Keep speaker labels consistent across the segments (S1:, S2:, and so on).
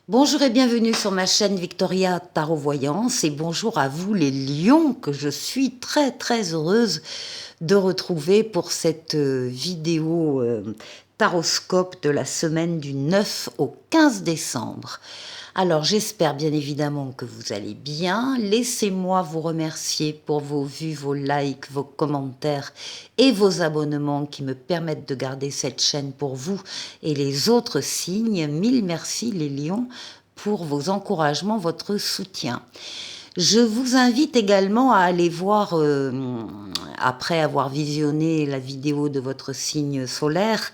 S1: Bonjour et bienvenue sur ma chaîne Victoria Tarot Voyance et bonjour à vous les lions que je suis très heureuse de retrouver pour cette vidéo taroscope de la semaine du 9 au 15 décembre. Alors j'espère bien évidemment que vous allez bien. Laissez-moi vous remercier pour vos vues, vos likes, vos commentaires et vos abonnements qui me permettent de garder cette chaîne pour vous et les autres signes. Mille merci les lions pour vos encouragements, votre soutien. Je vous invite également à aller voir, après avoir visionné la vidéo de votre signe solaire,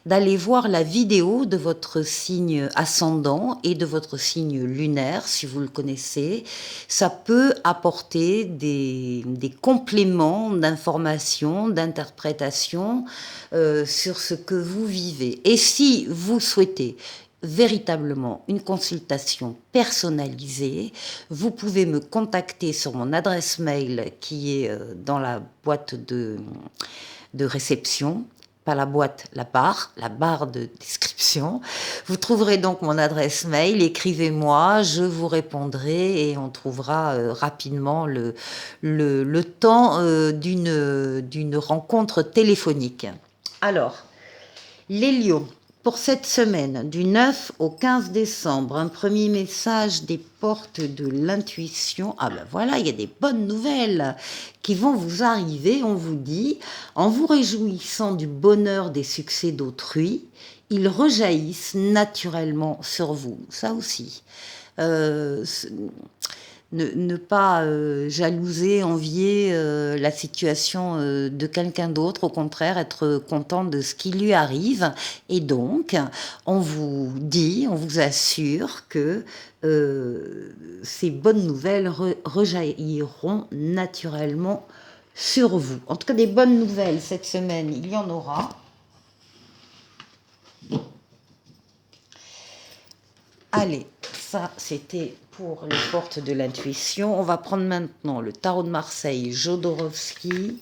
S1: d'aller voir la vidéo de votre signe ascendant et de votre signe lunaire, si vous le connaissez. Ça peut apporter des compléments d'information, d'interprétation sur ce que vous vivez. Et si vous souhaitez véritablement une consultation personnalisée, vous pouvez me contacter sur mon adresse mail qui est dans la boîte de réception, pas la boîte, la barre de description. Vous trouverez donc mon adresse mail, écrivez-moi, je vous répondrai et on trouvera rapidement le temps d'une rencontre téléphonique. Alors, les lions, pour cette semaine, du 9 au 15 décembre, un premier message des portes de l'intuition. Ah ben voilà, il y a des bonnes nouvelles qui vont vous arriver, on vous dit, en vous réjouissant du bonheur des succès d'autrui, ils rejaillissent naturellement sur vous. Ça aussi. Ne pas jalouser, envier la situation de quelqu'un d'autre, au contraire, être content de ce qui lui arrive. Et donc, on vous dit, on vous assure que ces bonnes nouvelles rejailliront naturellement sur vous. En tout cas, des bonnes nouvelles cette semaine, il y en aura. Allez, ça c'était pour les portes de l'intuition. On va prendre maintenant le tarot de Marseille, Jodorowsky,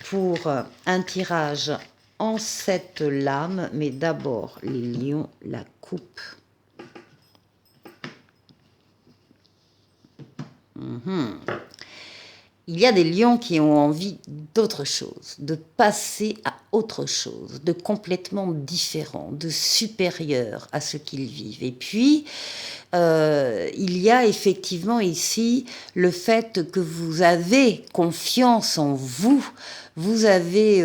S1: pour un tirage en 7 lames. Mais d'abord, les lions, la coupe. Il y a des lions qui ont envie d'autre chose, de passer à autre chose, de complètement différent, de supérieur à ce qu'ils vivent. Et puis, il y a effectivement ici le fait que vous avez confiance en vous, vous avez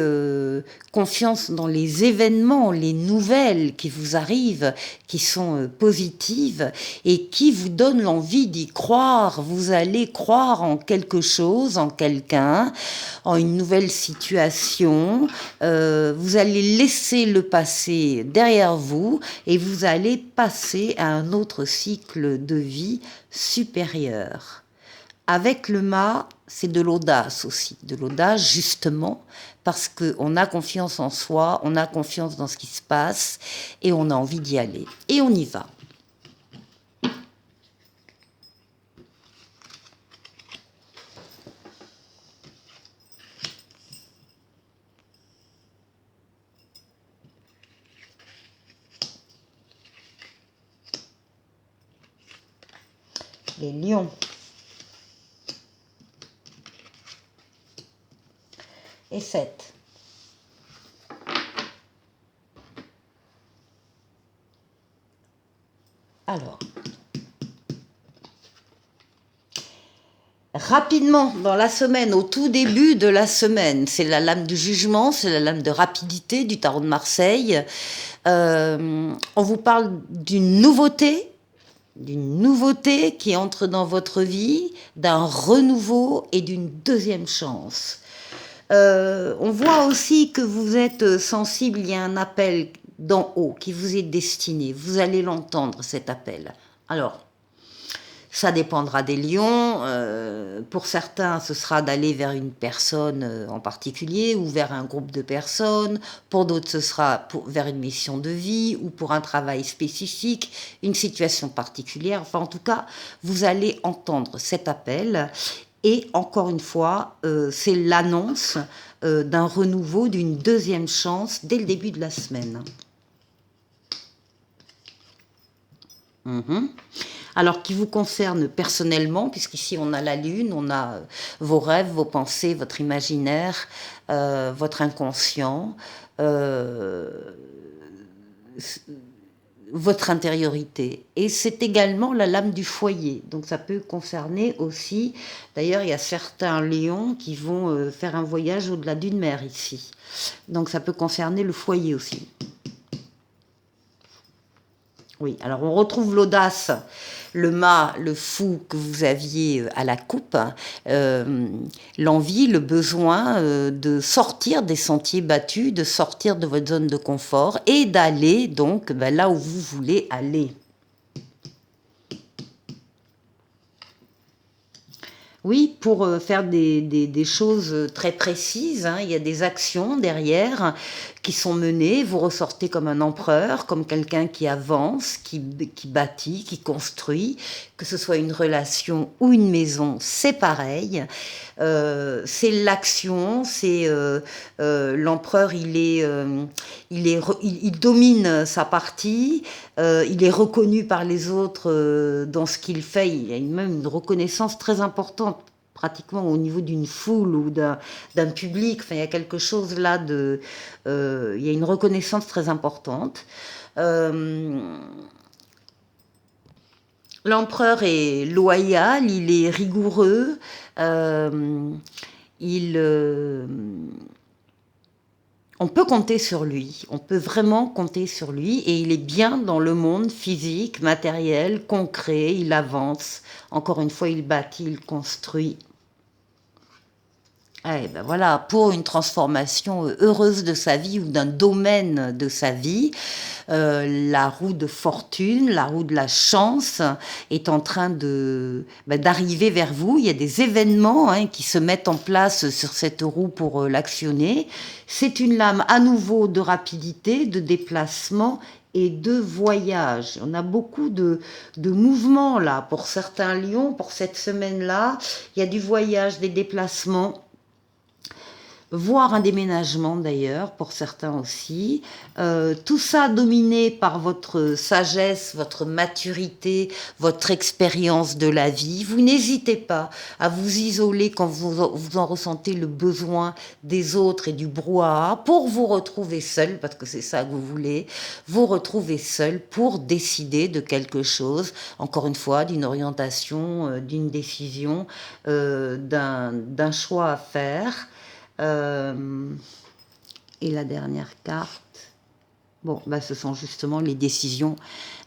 S1: confiance dans les événements, les nouvelles qui vous arrivent, qui sont positives et qui vous donnent l'envie d'y croire. Vous allez croire en quelque chose, en quelqu'un, en une nouvelle situation. Vous allez laisser le passé derrière vous et vous allez passer à un autre cycle de vie supérieur. Avec le mât, c'est de l'audace aussi, de l'audace justement parce qu'on a confiance en soi, on a confiance dans ce qui se passe et on a envie d'y aller. Et on y va. Les lions. Et 7. Alors, rapidement, dans la semaine, au tout début de la semaine, c'est la lame du jugement, c'est la lame de rapidité du tarot de Marseille. On vous parle d'une nouveauté qui entre dans votre vie, d'un renouveau et d'une deuxième chance. On voit aussi que vous êtes sensible, il y a un appel d'en haut qui vous est destiné. Vous allez l'entendre, cet appel. Alors, ça dépendra des lions. Pour certains, ce sera d'aller vers une personne en particulier ou vers un groupe de personnes. Pour d'autres, ce sera vers une mission de vie ou pour un travail spécifique, une situation particulière. Enfin, en tout cas, vous allez entendre cet appel. Et encore une fois, c'est l'annonce d'un renouveau, d'une deuxième chance dès le début de la semaine. Mhm. Alors, qui vous concerne personnellement, puisqu'ici on a la lune, on a vos rêves, vos pensées, votre imaginaire, votre inconscient, euh, votre intériorité. Et c'est également la lame du foyer. Donc ça peut concerner aussi, d'ailleurs il y a certains lions qui vont faire un voyage au-delà d'une mer ici. Donc ça peut concerner le foyer aussi. Oui, alors on retrouve l'audace, le mât, le fou que vous aviez à la coupe, l'envie, le besoin de sortir des sentiers battus, de sortir de votre zone de confort et d'aller donc là où vous voulez aller. Oui, pour faire des choses très précises, hein. Il y a des actions derrière qui sont menées. Vous ressortez comme un empereur, comme quelqu'un qui avance, qui bâtit, qui construit. Que ce soit une relation ou une maison, c'est pareil. C'est l'action, c'est l'empereur, il domine sa partie, il est reconnu par les autres dans ce qu'il fait. Il a même une reconnaissance très importante, pratiquement au niveau d'une foule ou d'un public. Enfin, il y a quelque chose là il y a une reconnaissance très importante. Euh, L'empereur est loyal, il est rigoureux, euh, il, on peut compter sur lui, on peut vraiment compter sur lui et il est bien dans le monde physique, matériel, concret, il avance. Encore une fois, il bâtit, il construit. Eh ben voilà, pour une transformation heureuse de sa vie ou d'un domaine de sa vie, la roue de fortune, la roue de la chance est en train d'arriver vers vous. Il y a des événements qui se mettent en place sur cette roue pour l'actionner. C'est une lame à nouveau de rapidité, de déplacement et de voyage. On a beaucoup de mouvements là pour certains lions, pour cette semaine-là. Il y a du voyage, des déplacements, voire un déménagement d'ailleurs, pour certains aussi. Tout ça dominé par votre sagesse, votre maturité, votre expérience de la vie. Vous n'hésitez pas à vous isoler quand vous en ressentez le besoin des autres et du brouhaha pour vous retrouver seul, parce que c'est ça que vous voulez, vous retrouver seul pour décider de quelque chose, encore une fois, d'une orientation, d'une décision, d'un choix à faire. Euh, et la dernière carte, bon, ce sont justement les décisions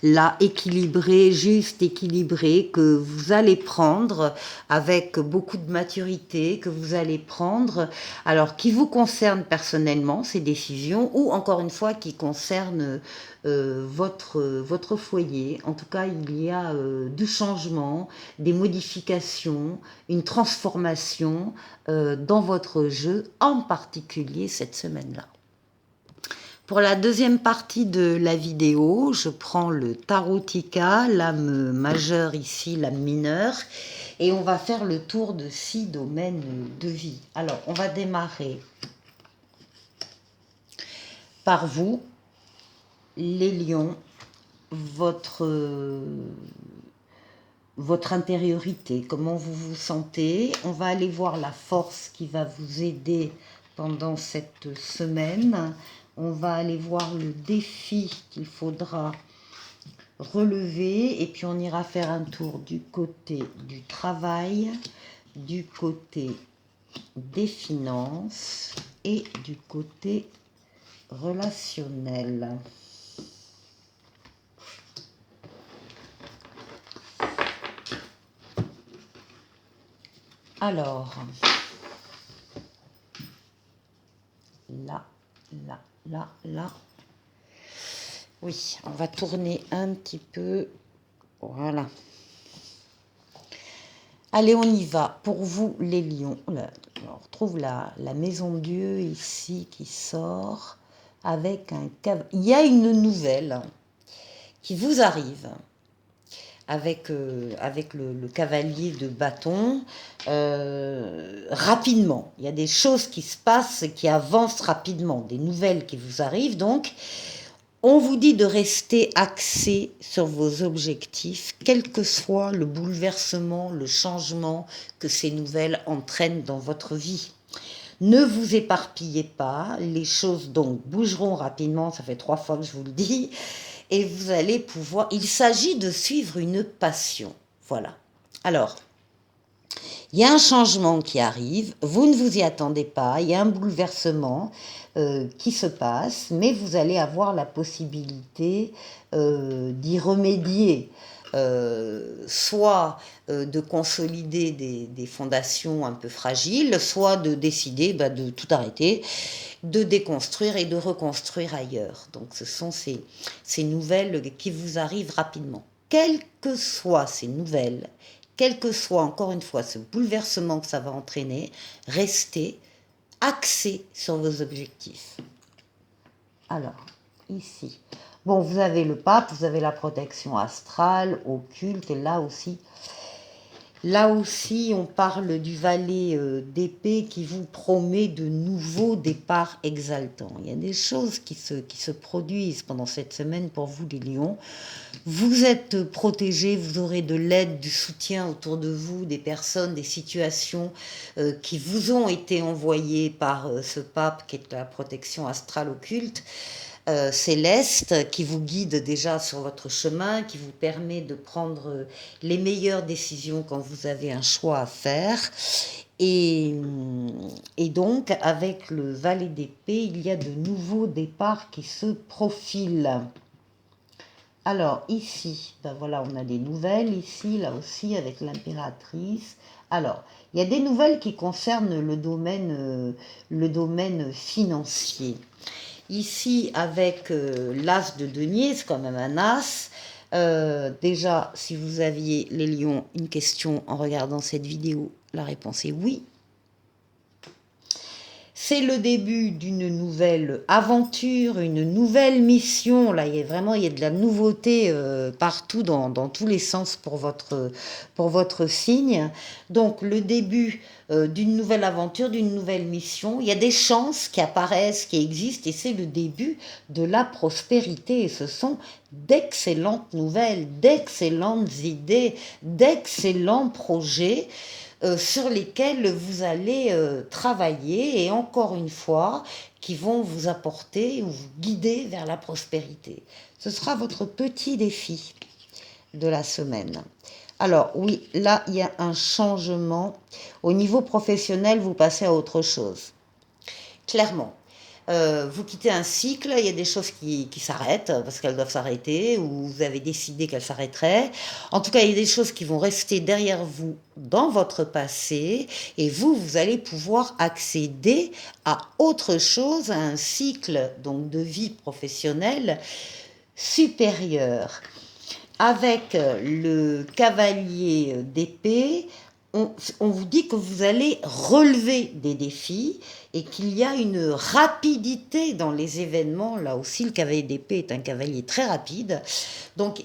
S1: là équilibrées, juste équilibrées, que vous allez prendre avec beaucoup de maturité, que vous allez prendre, alors qui vous concernent personnellement, ces décisions, ou encore une fois qui concernent votre foyer. En tout cas, il y a du changement, des modifications, une transformation dans votre jeu, en particulier cette semaine-là. Pour la deuxième partie de la vidéo, je prends le Tarotica, l'âme majeure ici, l'âme mineure, et on va faire le tour de 6 domaines de vie. Alors, on va démarrer par vous, les lions, votre intériorité, comment vous vous sentez. On va aller voir la force qui va vous aider pendant cette semaine. On va aller voir le défi qu'il faudra relever et puis on ira faire un tour du côté du travail, du côté des finances et du côté relationnel. Alors, là. Oui, on va tourner un petit peu. Voilà. Allez, on y va. Pour vous, les lions. On retrouve la maison Dieu ici qui sort avec un cavalier. Il y a une nouvelle qui vous arrive avec le cavalier de bâton rapidement. Il y a des choses qui se passent et qui avancent rapidement, des nouvelles qui vous arrivent donc. On vous dit de rester axé sur vos objectifs, quel que soit le bouleversement, le changement que ces nouvelles entraînent dans votre vie. Ne vous éparpillez pas, les choses donc bougeront rapidement, ça fait 3 fois que je vous le dis, et vous allez pouvoir... Il s'agit de suivre une passion, voilà. Alors, il y a un changement qui arrive, vous ne vous y attendez pas, il y a un bouleversement qui se passe, mais vous allez avoir la possibilité d'y remédier. Soit de consolider des fondations un peu fragiles, soit de décider de tout arrêter, de déconstruire et de reconstruire ailleurs. Donc ce sont ces nouvelles qui vous arrivent rapidement. Quelles que soient ces nouvelles, quel que soit encore une fois ce bouleversement que ça va entraîner, restez axé sur vos objectifs. Alors, ici, bon, vous avez le pape, vous avez la protection astrale, occulte, et là aussi, on parle du valet d'épée qui vous promet de nouveaux départs exaltants. Il y a des choses qui se produisent pendant cette semaine pour vous, les lions. Vous êtes protégés, vous aurez de l'aide, du soutien autour de vous, des personnes, des situations qui vous ont été envoyées par ce pape qui est la protection astrale occulte. Céleste qui vous guide déjà sur votre chemin, qui vous permet de prendre les meilleures décisions quand vous avez un choix à faire. Et donc, avec le valet d'épée, il y a de nouveaux départs qui se profilent. Alors, ici, voilà, on a des nouvelles. Ici, là aussi, avec l'impératrice. Alors, il y a des nouvelles qui concernent le domaine financier. Ici, avec l'as de denier, c'est quand même un as. Déjà, si vous aviez, les lions, une question en regardant cette vidéo, la réponse est oui. C'est le début d'une nouvelle aventure, une nouvelle mission. Là, il y a de la nouveauté partout, dans tous les sens pour votre signe. Donc, le début d'une nouvelle aventure, d'une nouvelle mission. Il y a des chances qui apparaissent, qui existent, et c'est le début de la prospérité. Et ce sont d'excellentes nouvelles, d'excellentes idées, d'excellents projets sur lesquels vous allez travailler, et encore une fois, qui vont vous apporter ou vous guider vers la prospérité. Ce sera votre petit défi de la semaine. Alors oui, là, il y a un changement. Au niveau professionnel, vous passez à autre chose. Clairement. Vous quittez un cycle, il y a des choses qui s'arrêtent parce qu'elles doivent s'arrêter, ou vous avez décidé qu'elles s'arrêteraient. En tout cas, il y a des choses qui vont rester derrière vous dans votre passé, et vous allez pouvoir accéder à autre chose, à un cycle donc de vie professionnelle supérieur. Avec le cavalier d'épée, on vous dit que vous allez relever des défis et qu'il y a une rapidité dans les événements. Là aussi, le cavalier d'épée est un cavalier très rapide. Donc,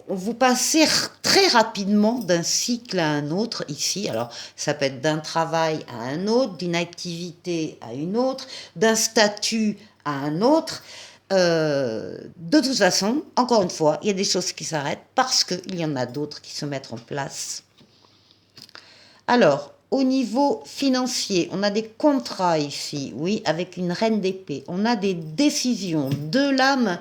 S1: on vous passez très rapidement d'un cycle à un autre ici. Alors, ça peut être d'un travail à un autre, d'une activité à une autre, d'un statut à un autre. De toute façon, encore une fois, il y a des choses qui s'arrêtent parce qu'il y en a d'autres qui se mettent en place. Alors, au niveau financier, on a des contrats ici, oui, avec une reine d'épée. On a des décisions, de l'âme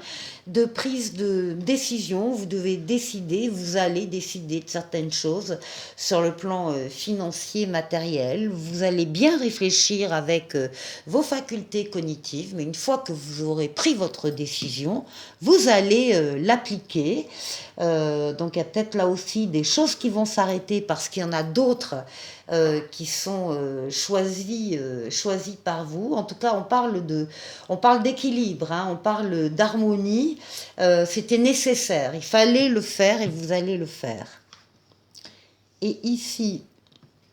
S1: de prise de décision. Vous devez décider, vous allez décider de certaines choses sur le plan financier, matériel. Vous allez bien réfléchir avec vos facultés cognitives, mais une fois que vous aurez pris votre décision, vous allez l'appliquer. Donc il y a peut-être là aussi des choses qui vont s'arrêter parce qu'il y en a d'autres qui sont choisis par vous. En tout cas, on parle d'équilibre, hein, on parle d'harmonie. C'était nécessaire, il fallait le faire et vous allez le faire. Et ici,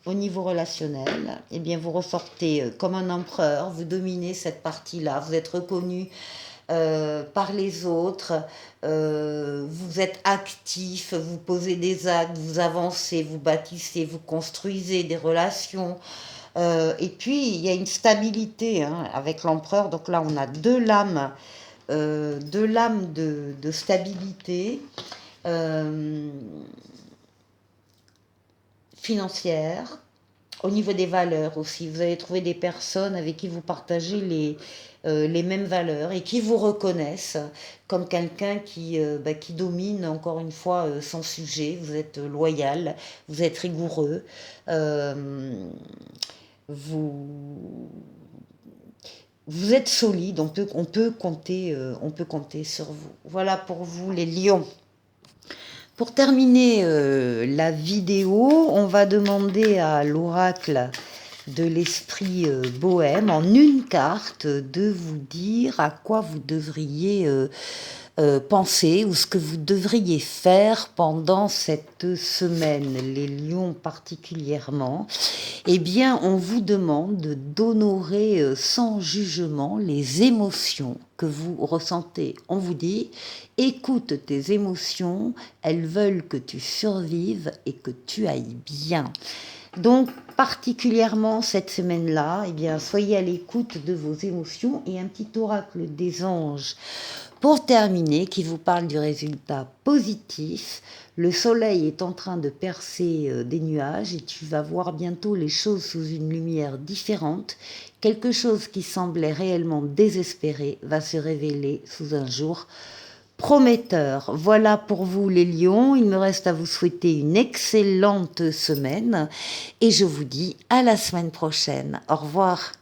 S1: au niveau relationnel, eh bien, vous ressortez comme un empereur, vous dominez cette partie-là, vous êtes reconnu par les autres, vous êtes actif, vous posez des actes, vous avancez, vous bâtissez, vous construisez des relations. Et puis, il y a une stabilité hein, avec l'empereur. Donc là, on a deux lames de l'âme de stabilité financière, au niveau des valeurs aussi. Vous allez trouver des personnes avec qui vous partagez les mêmes valeurs et qui vous reconnaissent comme quelqu'un qui domine encore une fois son sujet. Vous êtes loyal, vous êtes rigoureux, vous, vous êtes solide, on peut compter sur vous. Voilà pour vous les lions. Pour terminer la vidéo, on va demander à l'oracle de l'esprit bohème, en une carte, de vous dire à quoi vous devriez penser ou ce que vous devriez faire pendant cette semaine, les lions particulièrement. Eh bien, on vous demande d'honorer sans jugement les émotions que vous ressentez. On vous dit, écoute tes émotions, elles veulent que tu survives et que tu ailles bien. Donc, particulièrement cette semaine-là, eh bien, soyez à l'écoute de vos émotions et un petit oracle des anges pour terminer, qui vous parle du résultat positif. Le soleil est en train de percer des nuages et tu vas voir bientôt les choses sous une lumière différente. Quelque chose qui semblait réellement désespéré va se révéler sous un jour prometteur. Voilà pour vous les lions. Il me reste à vous souhaiter une excellente semaine et je vous dis à la semaine prochaine. Au revoir.